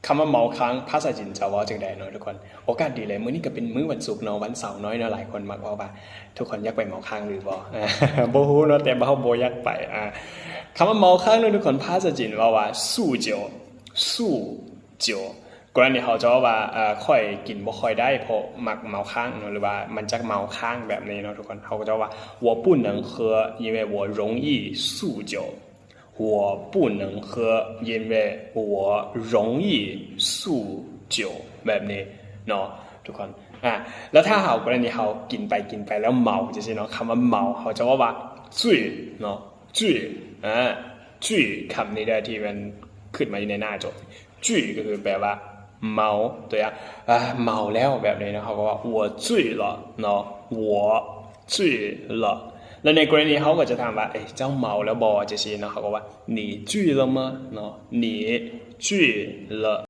คำว่าเมาค้างภาษาจีนจะว่าจังใดเนาะทุกคนโอกาสดีเลยมื้อนี้ก็เป็นมื้อวันศุกร์เนาะวันเสาร์น้อยเนาะหลายคนมักว่าทุกคนอยากไปเมาค้างหรือบ่บ่ฮู้เนาะแต่บ่อยากไปคำว่าเมาค้างเนาะทุกคนภาษาจีนว่าสู้เจียวสู้เจียวกรณีเขาจะว่าค่อยกินบ่ค่อยได้เพราะมักเมาค้างเนาะหรือว่ามันจะเมาค้างแบบนี้เนาะทุกคนเขาก็จะว่า我不能喝因为我容易宿酒我不能喝因为我容易宿酒แบบนี้เนาะทุกคนแล้วถ้าเขากรณีเขากินไปแล้วเมาจะใช่เนาะคำว่าเมาเขาจะว่า醉เนาะ醉醉คำนี้ได้ที่มันขึ้นมาอยู่ในหน้าจด醉ก็คือแปลว่าเมา对啊เมาแล้วแบบนี้นะเขาก็ว่า我醉了เนาะ我醉了แล้วในกรณีเขาก็จะถามว่าเจ้าเมาแล้วบอจะสิเนาะเขาก็ว่า你醉了吗เนาะ你醉了